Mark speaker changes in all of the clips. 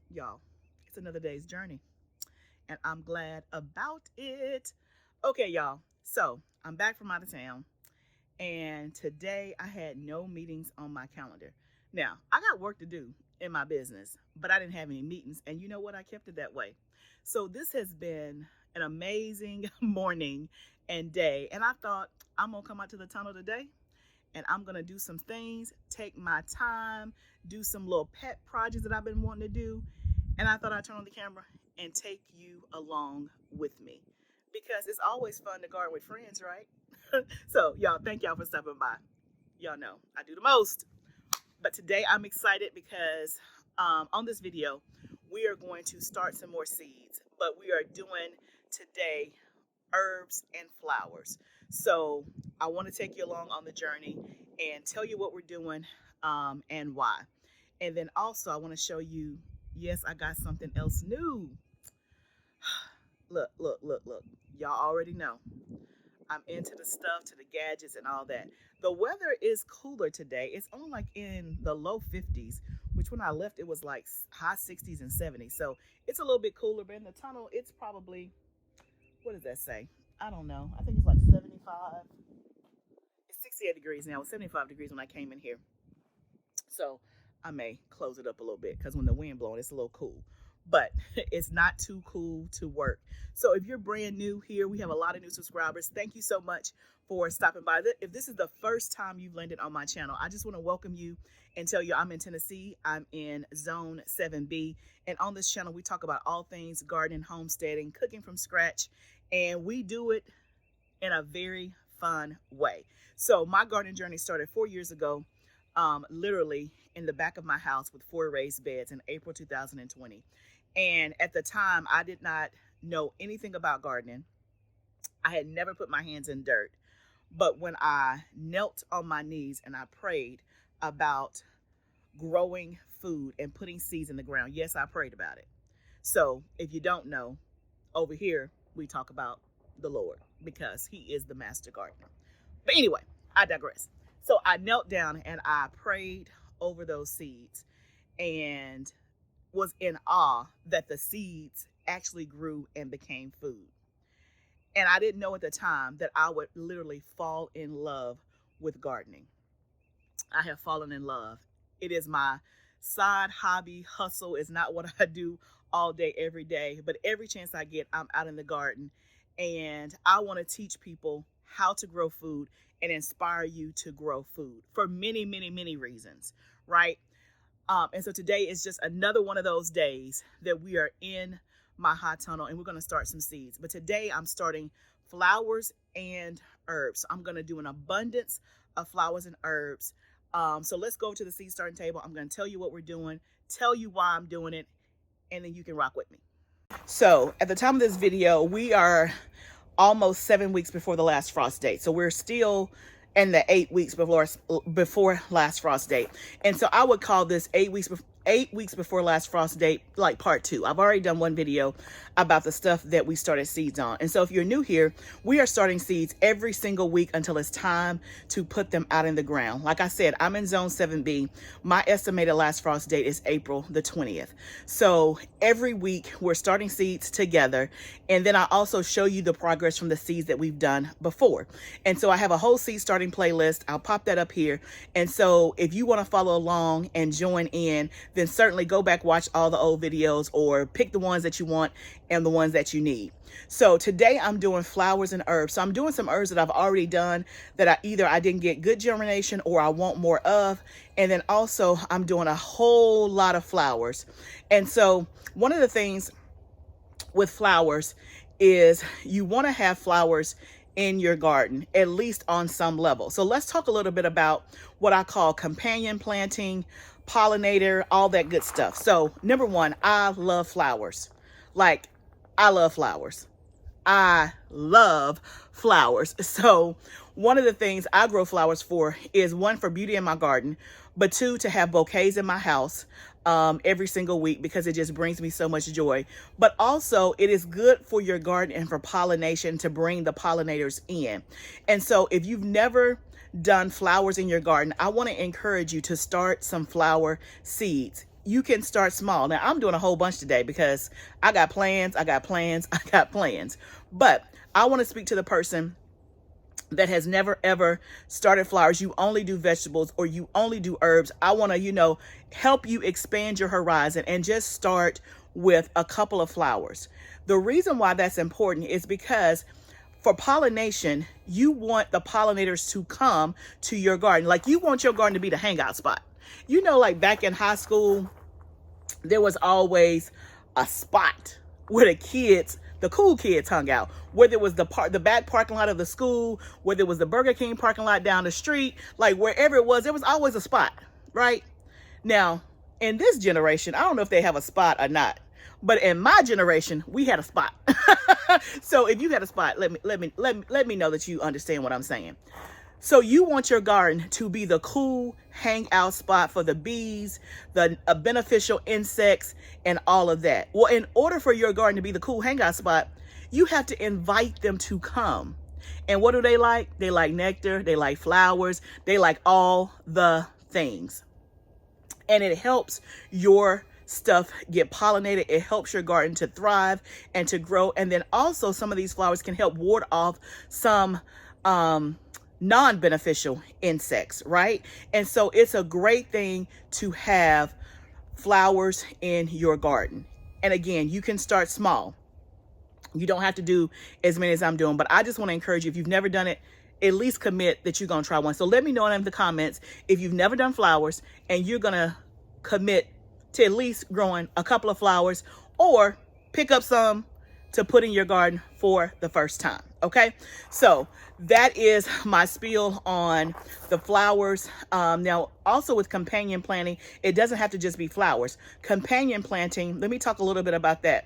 Speaker 1: y'all, it's another day's journey, and I'm glad about it. Okay, y'all, so I'm back from out of town, and today I had no meetings on my calendar. Now, I got work to do in my business, but I didn't have any meetings, and you know what? I kept it that way. So this has been an amazing morning and day, and I thought I'm gonna come out to the tunnel today and I'm gonna do some things, take my time, do some little pet projects that I've been wanting to do. And I thought I'd turn on the camera and take you along with me because it's always fun to garden with friends, right? So, y'all, thank y'all for stopping by. Y'all know I do the most. But today I'm excited because on this video, we are going to start some more seeds, but we are doing today herbs and flowers. So I want to take you along on the journey and tell you what we're doing and why. And then also I want to show you, yes, I got something else new. Look. Y'all already know I'm into the stuff, to the gadgets and all that. The weather is cooler today. It's only like in the low 50s, which when I left, it was like high 60s and 70s. So it's a little bit cooler, but in the tunnel, it's probably, what does that say? I don't know. I think it's like 75. It's 68 degrees now. It was 75 degrees when I came in here. So I may close it up a little bit because when the wind blowing, it's a little cool. But it's not too cool to work. So if you're brand new here, we have a lot of new subscribers. Thank you so much for stopping by. If this is the first time you've landed on my channel, I just want to welcome you and tell you I'm in Tennessee. I'm in Zone 7B. And on this channel, we talk about all things gardening, homesteading, cooking from scratch. And we do it in a very fun way. So my gardening journey started 4 years ago, literally in the back of my house with 4 raised beds in April 2020. And at the time, I did not know anything about gardening. I had never put my hands in dirt. But when I knelt on my knees and I prayed about growing food and putting seeds in the ground, yes, I prayed about it. So if you don't know, over here, we talk about the Lord because he is the master gardener. But anyway, I digress. So I knelt down and I prayed over those seeds and was in awe that the seeds actually grew and became food. And I didn't know at the time that I would literally fall in love with gardening. I have fallen in love. It is my side hobby, hustle. Is not what I do all day, every day. But every chance I get, I'm out in the garden. And I want to teach people how to grow food and inspire you to grow food for many, many, many reasons, right? And so today is just another one of those days that we are in my hot tunnel and we're going to start some seeds. But today I'm starting flowers and herbs. I'm going to do an abundance of flowers and herbs. So let's go to the seed starting table. I'm going to tell you what we're doing, tell you why I'm doing it, and then you can rock with me. So at the time of this video, we are almost 7 weeks before the last frost date. So we're still in the 8 weeks before last frost date. And so I would call this 8 weeks before last frost date, like part 2. I've already done one video about the stuff that we started seeds on. And so if you're new here, we are starting seeds every single week until it's time to put them out in the ground. Like I said, I'm in Zone 7B. My estimated last frost date is April the 20th. So every week we're starting seeds together. And then I also show you the progress from the seeds that we've done before. And so I have a whole seed starting playlist. I'll pop that up here. And so if you want to follow along and join in, then certainly go back, watch all the old videos or pick the ones that you want and the ones that you need. So today I'm doing flowers and herbs. So I'm doing some herbs that I've already done that I didn't get good germination or I want more of. And then also I'm doing a whole lot of flowers. And so one of the things with flowers is you want to have flowers in your garden, at least on some level. So let's talk a little bit about what I call companion planting, pollinator, all that good stuff. So number one, I love flowers. Like, I love flowers. I love flowers. So one of the things I grow flowers for is, one, for beauty in my garden, but 2, to have bouquets in my house every single week because it just brings me so much joy. But also it is good for your garden and for pollination to bring the pollinators in. And so if you've never done flowers in your garden, I want to encourage you to start some flower seeds. you can start small. Now, I'm doing a whole bunch today because I got plans. But I want to speak to the person that has never ever started flowers. You only do vegetables or you only do herbs. I want to, help you expand your horizon and just start with a couple of flowers. The reason why that's important is because for pollination, you want the pollinators to come to your garden. Like, you want your garden to be the hangout spot. Like back in high school, there was always a spot where the cool kids hung out, whether it was the back parking lot of the school, whether it was the Burger King parking lot down the street, like wherever it was, there was always a spot, right? Now, in this generation, I don't know if they have a spot or not, but in my generation, we had a spot. So if you had a spot, let me know that you understand what I'm saying. So you want your garden to be the cool hangout spot for the bees, the beneficial insects, and all of that. Well, in order for your garden to be the cool hangout spot, you have to invite them to come. And what do they like? They like nectar, they like flowers, they like all the things. And it helps your stuff get pollinated. It helps your garden to thrive and to grow. And then also some of these flowers can help ward off some non-beneficial insects, right? And so it's a great thing to have flowers in your garden. And again, you can start small. You don't have to do as many as I'm doing, but I just want to encourage you, if you've never done it, at least commit that you're going to try one. So let me know in the comments if you've never done flowers and you're going to commit to at least growing a couple of flowers, or pick up some to put in your garden for the first time. Okay, so that is my spiel on the flowers. Now, also with companion planting, it doesn't have to just be flowers. Companion planting, let me talk a little bit about that.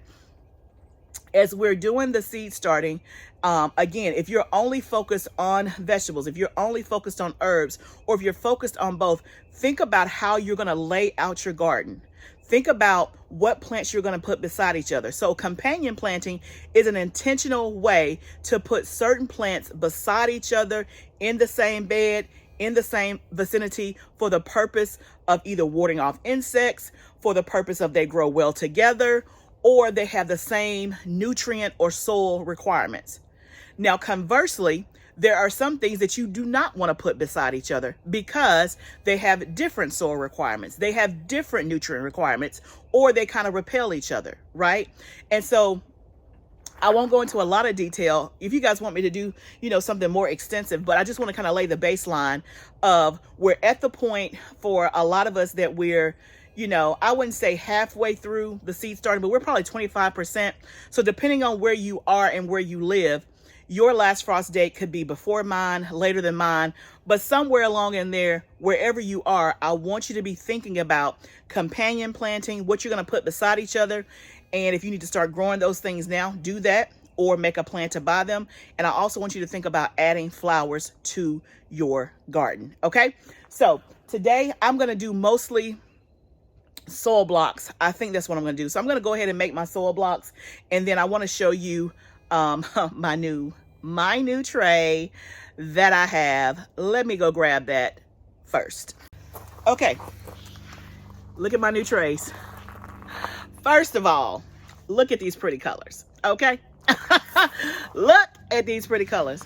Speaker 1: As we're doing the seed starting, again, if you're only focused on vegetables, if you're only focused on herbs, or if you're focused on both, think about how you're going to lay out your garden. Think about what plants you're going to put beside each other. So companion planting is an intentional way to put certain plants beside each other in the same bed, in the same vicinity, for the purpose of either warding off insects, for the purpose of they grow well together, or they have the same nutrient or soil requirements. Now, conversely, there are some things that you do not want to put beside each other because they have different soil requirements. They have different nutrient requirements, or they kind of repel each other, right? And so I won't go into a lot of detail if you guys want me to do, something more extensive, but I just want to kind of lay the baseline of we're at the point for a lot of us that we're, I wouldn't say halfway through the seed starting, but we're probably 25%. So depending on where you are and where you live, your last frost date could be before mine, later than mine, but somewhere along in there, wherever you are, I want you to be thinking about companion planting, what you're going to put beside each other. And if you need to start growing those things now, do that, or make a plan to buy them. And I also want you to think about adding flowers to your garden. Okay. So today I'm going to do mostly soil blocks. I think that's what I'm going to do. So I'm going to go ahead and make my soil blocks. And then I want to show you my new tray that I have. Let me go grab that first. Okay, look at my new trays. First of all, look at these pretty colors. Okay. Look at these pretty colors.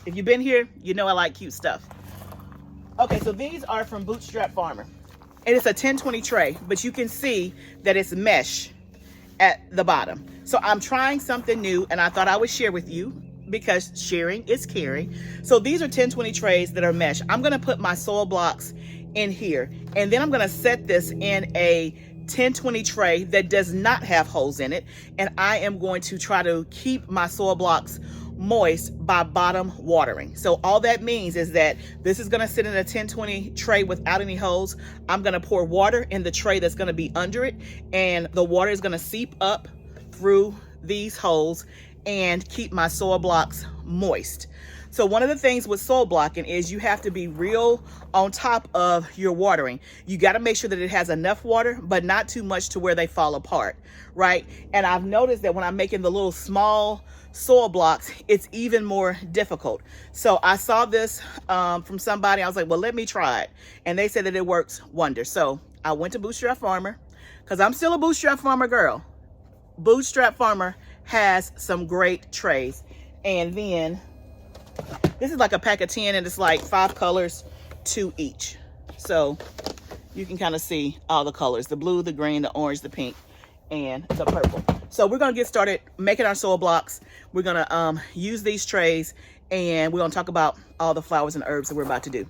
Speaker 1: If you've been here, you know I like cute stuff. Okay, so these are from Bootstrap Farmer, and it's a 10-20 tray, but you can see that it's mesh at the bottom. So I'm trying something new, and I thought I would share with you because sharing is caring. So these are 10-20 trays that are mesh. I'm going to put my soil blocks in here, and then I'm going to set this in a 10-20 tray that does not have holes in it, and I am going to try to keep my soil blocks moist by bottom watering. So all that means is that this is going to sit in a 10-20 tray without any holes. I'm going to pour water in the tray that's going to be under it, and the water is going to seep up through these holes and keep my soil blocks moist. So one of the things with soil blocking is you have to be real on top of your watering. You got to make sure that it has enough water, but not too much to where they fall apart, right? And I've noticed that when I'm making the little small soil blocks, it's even more difficult. So I saw this from somebody. I was like, well, let me try it. And they said that it works wonders. So I went to Bootstrap Farmer. because I'm still a bootstrap farmer girl. Bootstrap farmer has some great trays. And then this is like a pack of 10, and it's like 5 colors, 2 each. So you can kind of see all the colors: the blue, the green, the orange, the pink, and the purple. So we're gonna get started making our soil blocks. We're gonna use these trays, and we're gonna talk about all the flowers and herbs that we're about to do.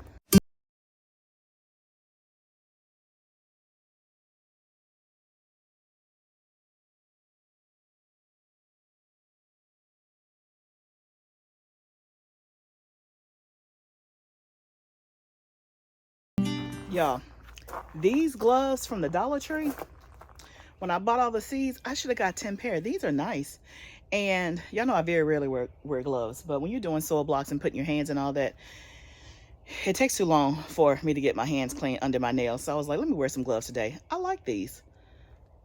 Speaker 1: Y'all, these gloves from the Dollar Tree, when I bought all the seeds, I should have got 10 pair. These are nice. And y'all know I very rarely wear gloves, but when you're doing soil blocks and putting your hands and all that, it takes too long for me to get my hands clean under my nails. So I was like, let me wear some gloves today. I like these.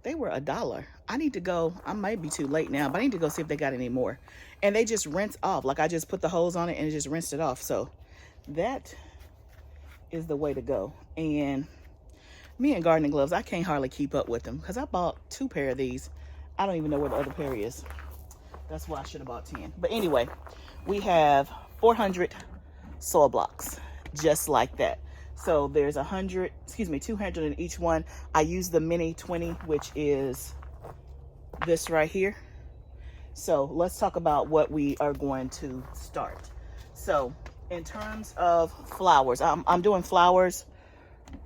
Speaker 1: They were $1. I need to go, I might be too late now, but I need to go see if they got any more. And they just rinse off. Like I just put the hose on it and it just rinsed it off. So that is the way to go. And me and gardening gloves, I can't hardly keep up with them because I bought 2 pair of these. I don't even know where the other pair is. That's why I should have bought 10. But anyway, we have 400 soil blocks, just like that. So there's 200 in each one. I use the mini 20, which is this right here. So let's talk about what we are going to start. So in terms of flowers, I'm doing flowers,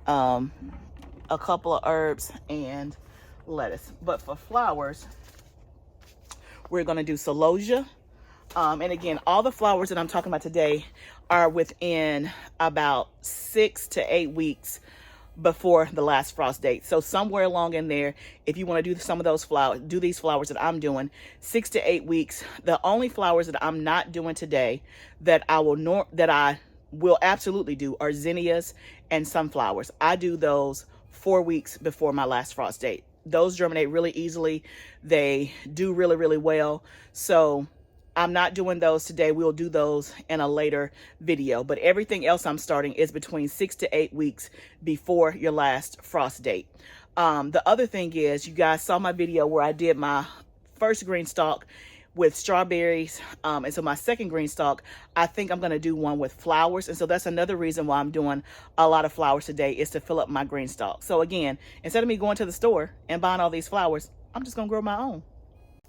Speaker 1: a couple of herbs, and lettuce. But for flowers, we're going to do celosia. And again, all the flowers that I'm talking about today are within about 6 to 8 weeks before the last frost date. So somewhere along in there, if you want to do some of those flowers, do these flowers that I'm doing, 6 to 8 weeks. The only flowers that I'm not doing today that I will absolutely do are zinnias and sunflowers. I do those 4 weeks before my last frost date. Those germinate really easily. They do really, really well. So I'm not doing those today. We'll do those in a later video. But everything else I'm starting is between 6 to 8 weeks before your last frost date. The other thing is, you guys saw my video where I did my first green stalk with strawberries. And so my second green stalk, I think I'm going to do one with flowers. And so that's another reason why I'm doing a lot of flowers today, is to fill up my green stalk. So again, instead of me going to the store and buying all these flowers, I'm just going to grow my own.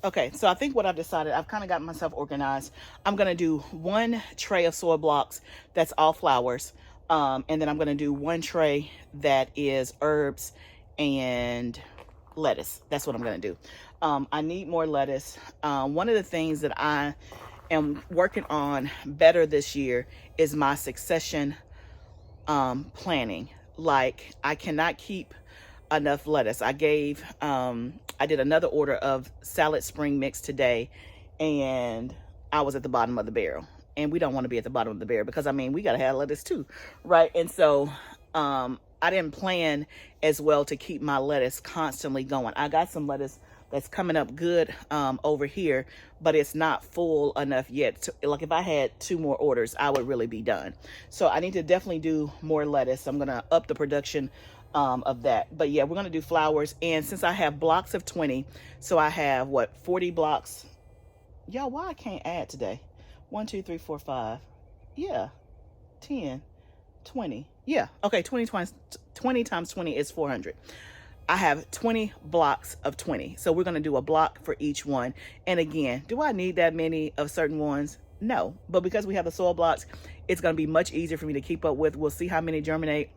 Speaker 1: Okay, so I think what I've decided, I've kind of got myself organized. I'm going to do 1 tray of soil blocks that's all flowers. And then I'm going to do 1 tray that is herbs and lettuce. That's what I'm going to do. I need more lettuce. One of the things that I am working on better this year is my succession planning. Like, I cannot keep enough lettuce. I did another order of salad spring mix today, and I was at the bottom of the barrel. And we don't want to be at the bottom of the barrel because, I mean, we got to have lettuce too, right? And so I didn't plan as well to keep my lettuce constantly going. I got some lettuce that's coming up good over here, but it's not full enough yet. Like, if I had 2 more orders, I would really be done. So I need to definitely do more lettuce. I'm going to up the production of that. But yeah, we're going to do flowers. And since I have blocks of 20, so I have 40 blocks. Y'all, why I can't add today? 1, 2, 3, 4, 5. Yeah. 10, 20. Yeah. Okay. 20 times 20 is 400. I have 20 blocks of 20. So we're going to do a block for each one. And again, do I need that many of certain ones? No. But because we have the soil blocks, it's going to be much easier for me to keep up with. We'll see how many germinate.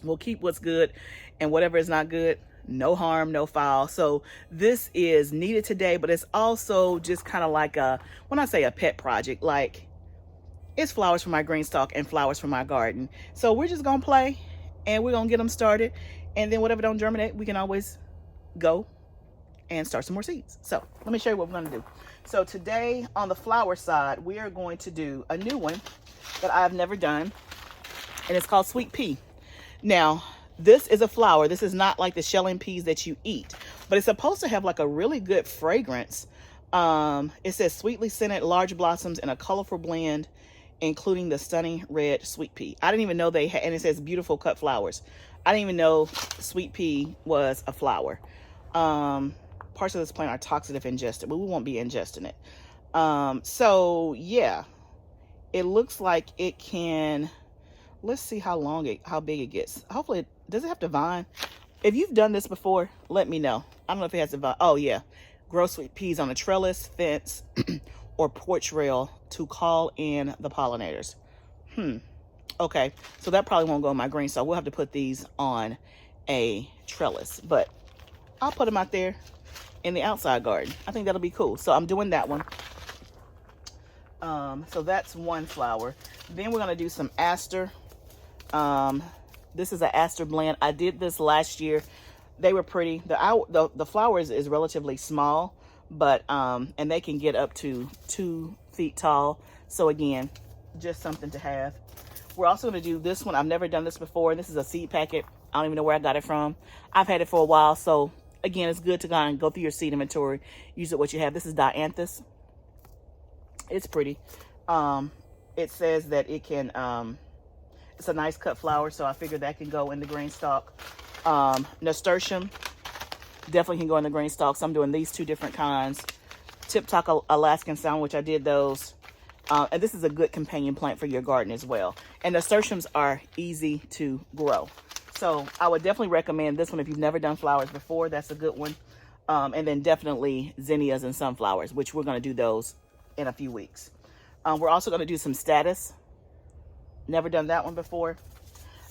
Speaker 1: We'll keep what's good, and whatever is not good, no harm, no foul. So this is needed today, but it's also just kind of like when I say a pet project, like, it's flowers for my green stalk and flowers for my garden. So we're just going to play, and we're going to get them started. And then whatever don't germinate, we can always go and start some more seeds. So let me show you what we're going to do. So today on the flower side, we are going to do a new one that I've never done, and it's called sweet pea. Now, this is a flower. This is not like the shelling peas that you eat, but it's supposed to have like a really good fragrance. It says sweetly scented large blossoms in a colorful blend including the stunning red sweet pea. I didn't even know they had, and it says beautiful cut flowers. I didn't even know sweet pea was a flower. Parts of this plant are toxic if ingested, but we won't be ingesting it. So yeah, it looks like it can, let's see how big it gets. Hopefully, does it have to vine? If you've done this before, let me know. I don't know if it has to vine. Oh yeah, grow sweet peas on a trellis, fence, or porch rail to call in the pollinators. Okay, so that probably won't go in my green, so we'll have to put these on a trellis, but I'll put them out there in the outside garden. I think that'll be cool. So I'm doing that one. So that's one flower. Then we're gonna do some aster. This is an aster blend. I did this last year. They were pretty. The flowers is relatively small, but and they can get up to 2 feet tall. So again, just something to have. We're also going to do this one. I've never done this before. This is a seed packet. I don't even know where I got it from. I've had it for a while. So again, it's good to kind of go through your seed inventory. Use it what you have. This is dianthus. It's pretty. It says that it can, it's a nice cut flower. So I figured that can go in the green stalk. Nasturtium definitely can go in the green stalk. So I'm doing these 2 different kinds. Tip Top Alaskan Sound, which I did those. And this is a good companion plant for your garden as well. And nasturtiums are easy to grow. So I would definitely recommend this one if you've never done flowers before. That's a good one. And then definitely zinnias and sunflowers, which we're going to do those in a few weeks. We're also going to do some status. Never done that one before.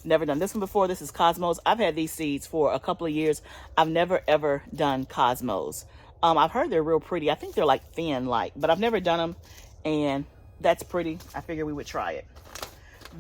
Speaker 1: Never done this one before. This is Cosmos. I've had these seeds for a couple of years. I've never ever done Cosmos. I've heard they're real pretty. I think they're like thin, but I've never done them. And that's pretty. I figured we would try it.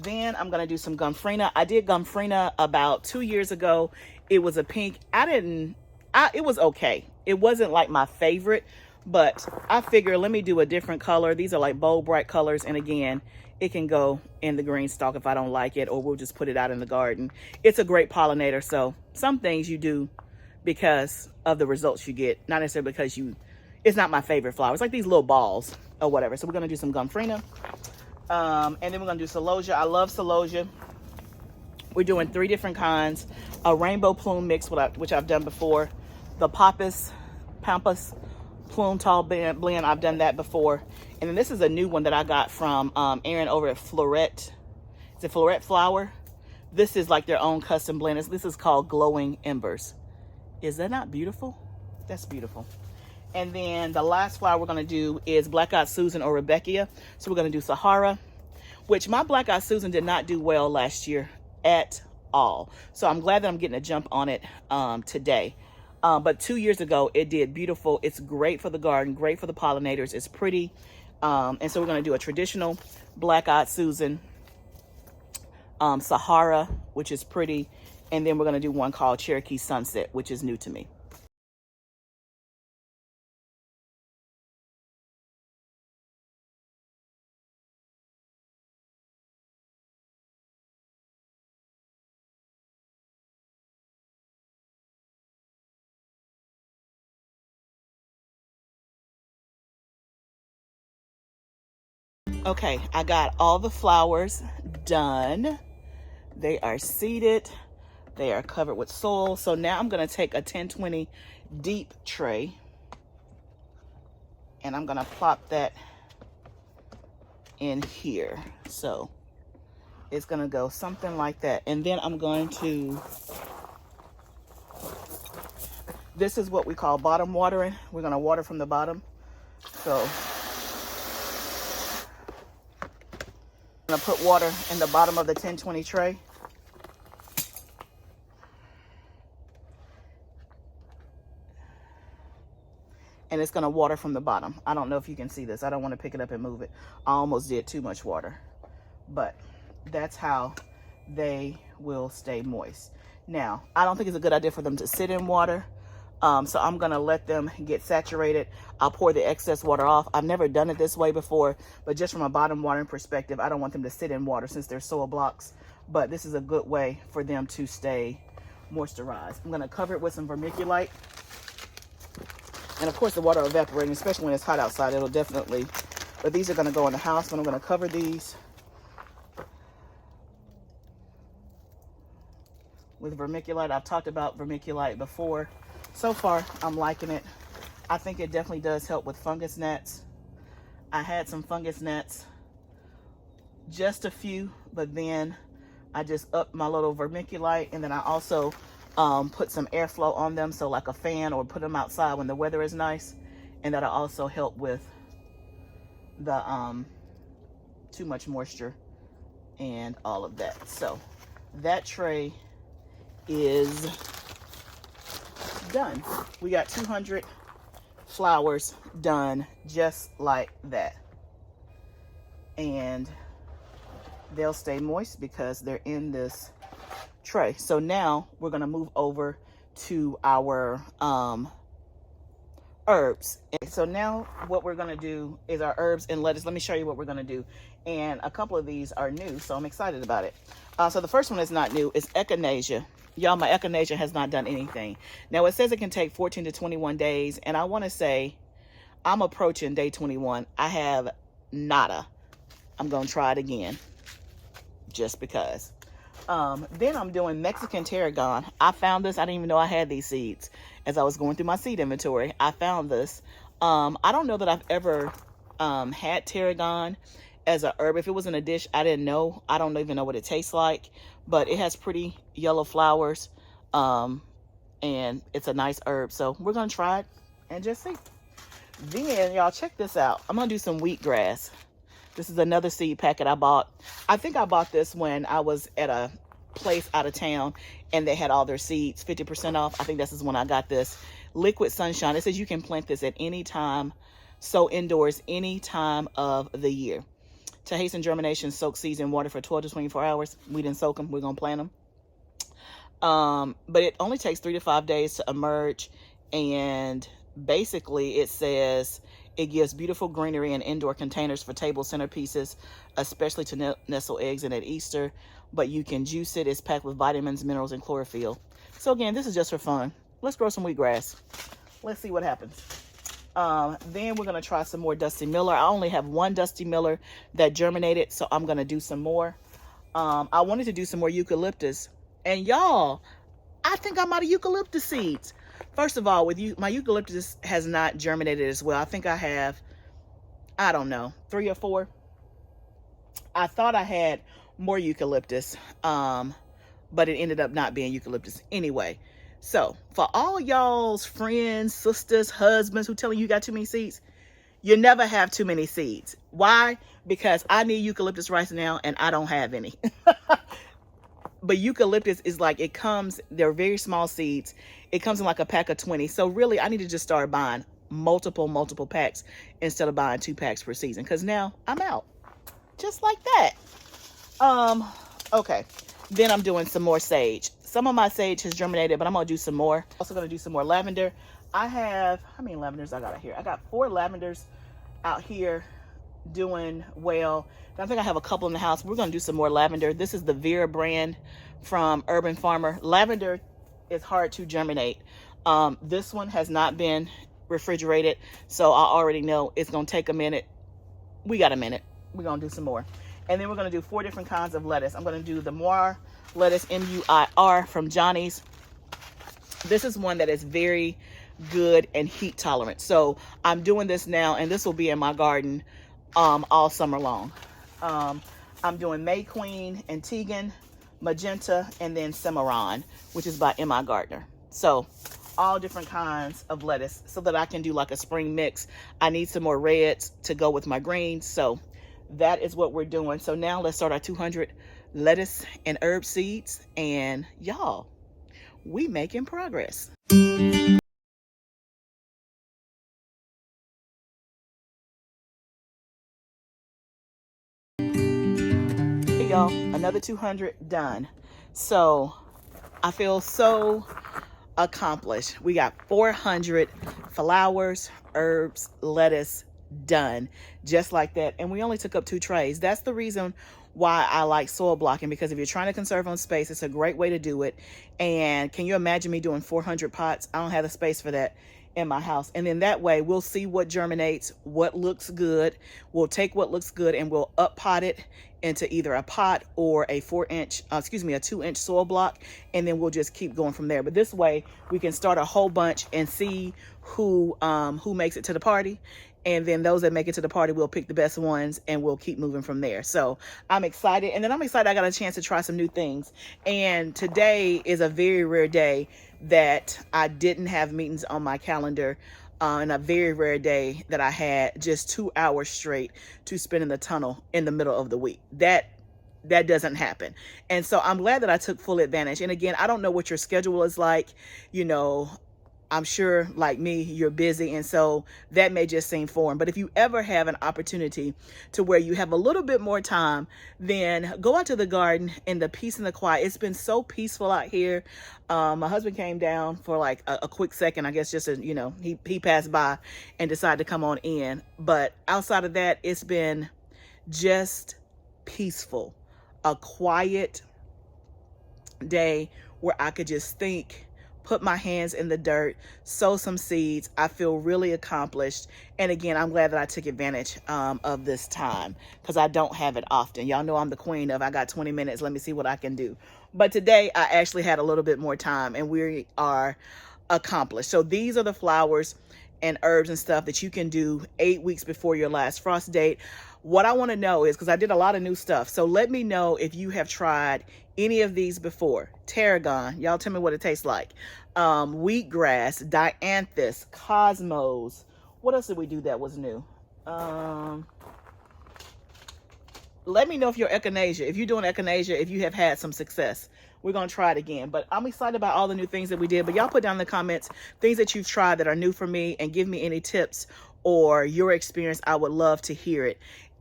Speaker 1: Then I'm going to do some Gomphrena. I did Gomphrena about 2 years ago. It was a pink. It was okay. It wasn't like my favorite, but I figure let me do a different color. These are like bold, bright colors. And again, it can go in the green stalk if I don't like it, or we'll just put it out in the garden. It's a great pollinator. So some things you do because of the results you get, not necessarily because it's not my favorite flower. It's like these little balls or whatever. So we're going to do some Gomphrena. And then we're going to do celosia. I love celosia. We're doing 3 different kinds. A rainbow plume mix, which I've done before. The Pampas plume tall blend. I've done that before. And then this is a new one that I got from Erin over at Floret. It's a Floret Flower. This is like their own custom blend. This is called Glowing Embers. Is that not beautiful? That's beautiful. And then the last flower we're going to do is Black Eyed Susan or Rebecca. So we're going to do Sahara, which my Black Eyed Susan did not do well last year at all. So I'm glad that I'm getting a jump on it today. But 2 years ago, it did beautiful. It's great for the garden, great for the pollinators. It's pretty. And so we're going to do a traditional Black Eyed Susan, Sahara, which is pretty. And then we're going to do one called Cherokee Sunset, which is new to me. Okay, I got all the flowers done. They are seeded. They are covered with soil. So now I'm going to take a 1020 deep tray and I'm going to plop that in here. So it's going to go something like that. And then I'm going to, this is what we call bottom watering. We're going to water from the bottom. So I'm going to put water in the bottom of the 1020 tray. And it's going to water from the bottom. I don't know if you can see this. I don't want to pick it up and move it. I almost did too much water. But that's how they will stay moist. Now, I don't think it's a good idea for them to sit in water. So I'm going to let them get saturated. I'll pour the excess water off. I've never done it this way before, but just from a bottom watering perspective, I don't want them to sit in water since they're soil blocks. But this is a good way for them to stay moisturized. I'm going to cover it with some vermiculite. And of course the water evaporating, especially when it's hot outside, it'll definitely, but these are going to go in the house. But I'm going to cover these with vermiculite. I've talked about vermiculite before. So far, I'm liking it. I think it definitely does help with fungus gnats. I had some fungus gnats, just a few, but then I just upped my little vermiculite, and then I also put some airflow on them, so like a fan, or put them outside when the weather is nice, and that'll also help with the too much moisture and all of that. So that tray is done. We got 200 flowers done just like that, and they'll stay moist because they're in this tray. So now we're going to move over to our herbs. And so now what we're going to do is our herbs and lettuce. Let me show you what we're going to do. And a couple of these are new, so I'm excited about it. So the first one is not new. It's echinacea. Y'all, my echinacea has not done anything. Now it says it can take 14 to 21 days. And I want to say I'm approaching day 21. I have nada. I'm going to try it again just because. Then I'm doing Mexican tarragon. I found this. I didn't even know I had these seeds. As I was going through my seed inventory, I found this. I don't know that I've ever had tarragon as a herb. If it was in a dish, I didn't know. I don't even know what it tastes like, but it has pretty yellow flowers, and it's a nice herb. So we're gonna try it and just see. Then y'all, check this out. I'm gonna do some wheatgrass. This is another seed packet I bought. I think I bought this when I was at a place out of town and they had all their seeds 50% off. I think this is when I got this. Liquid sunshine. It says you can plant this at any time, so indoors any time of the year. To hasten germination, soak seeds in water for 12 to 24 hours. We didn't soak them. We're going to plant them. But it only takes 3 to 5 days to emerge. And basically it says it gives beautiful greenery in indoor containers for table centerpieces, especially to nestle eggs in at Easter. But you can juice it. It's packed with vitamins, minerals, and chlorophyll. So again, this is just for fun. Let's grow some wheatgrass. Let's see what happens. Then we're going to try some more Dusty Miller. I only have one Dusty Miller that germinated, so I'm going to do some more. I wanted to do some more eucalyptus. And y'all, I think I'm out of eucalyptus seeds. First of all, with you, my eucalyptus has not germinated as well. I think I have, I don't know, 3 or 4. I thought I had more eucalyptus, but it ended up not being eucalyptus anyway. So for all y'all's friends, sisters, husbands who telling you got too many seeds, you never have too many seeds. Why? Because I need eucalyptus right now and I don't have any. But eucalyptus is like, it comes, they're very small seeds. It comes in like a pack of 20. So really I need to just start buying multiple packs instead of buying 2 packs per season. Cause now I'm out just like that. Okay. Then I'm doing some more sage. Some of my sage has germinated, but I'm going to do some more. Also going to do some more lavender. I have, how many lavenders I got out here? I got 4 lavenders out here doing well. I think I have a couple in the house. We're going to do some more lavender. This is the Vera brand from Urban Farmer. Lavender is hard to germinate. This one has not been refrigerated, so I already know it's going to take a minute. We got a minute. We're going to do some more. And then we're going to do 4 different kinds of lettuce. I'm going to do the Muir lettuce, M-U-I-R, from Johnny's. This is one that is very good and heat tolerant. So I'm doing this now, and this will be in my garden all summer long. I'm doing May Queen, Antiguan, Magenta, and then Cimarron, which is by M.I. Gardner. So all different kinds of lettuce so that I can do like a spring mix. I need some more reds to go with my greens. So that is what we're doing. So now let's start our 200 lettuce and herb seeds. And y'all, we making progress. Hey y'all, another 200 done. So I feel so accomplished. We got 400 flowers, herbs, lettuce done just like that, and we only took up 2 trays. That's the reason why I like soil blocking, because if you're trying to conserve on space, it's a great way to do it. And can you imagine me doing 400 pots? I don't have the space for that in my house. And then that way we'll see what germinates, what looks good. We'll take what looks good and we'll up pot it into either a pot or a 2-inch soil block, and then we'll just keep going from there. But this way we can start a whole bunch and see who makes it to the party. And then those that make it to the party, we'll pick the best ones and we'll keep moving from there. So I'm excited. And then I'm excited I got a chance to try some new things. And today is a very rare day that I didn't have meetings on my calendar. And a very rare day that I had just 2 hours straight to spend in the tunnel in the middle of the week. That doesn't happen. And so I'm glad that I took full advantage. And again, I don't know what your schedule is like. You know, I'm sure, like me, you're busy, and so that may just seem foreign. But if you ever have an opportunity to where you have a little bit more time, then go out to the garden in the peace and the quiet. It's been so peaceful out here. My husband came down for like a quick second, I guess, just to, you know, he passed by and decided to come on in. But outside of that, it's been just peaceful, a quiet day where I could just think, put my hands in the dirt, sow some seeds. I feel really accomplished. And again, I'm glad that I took advantage of this time, because I don't have it often. Y'all know I'm the queen of, I got 20 minutes, let me see what I can do. But today I actually had a little bit more time and we are accomplished. So these are the flowers and herbs and stuff that you can do 8 weeks before your last frost date. What I want to know is, because I did a lot of new stuff, so let me know if you have tried any of these before. Tarragon, y'all tell me what it tastes like. Wheatgrass, dianthus, cosmos. What else did we do that was new? Let me know if you're echinacea. If you're doing echinacea, if you have had some success. We're going to try it again. But I'm excited about all the new things that we did. But y'all put down in the comments things that you've tried that are new for me, and give me any tips or your experience. I would love to hear it.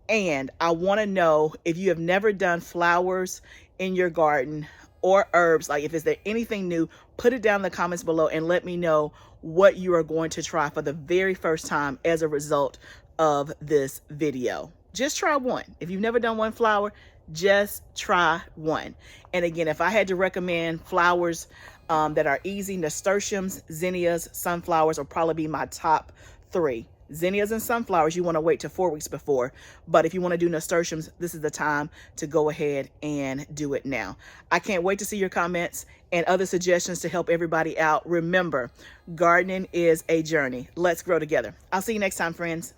Speaker 1: And I want to know if you have never done flowers in your garden or herbs, like if is there anything new, put it down in the comments below and let me know what you are going to try for the very first time as a result of this video. Just try one. If you've never done one flower, just try one. And again, if I had to recommend flowers that are easy, nasturtiums, zinnias, sunflowers will probably be my top 3. Zinnias and sunflowers, you want to wait till 4 weeks before. But if you want to do nasturtiums, this is the time to go ahead and do it now. I can't wait to see your comments and other suggestions to help everybody out. Remember, gardening is a journey. Let's grow together. I'll see you next time, friends.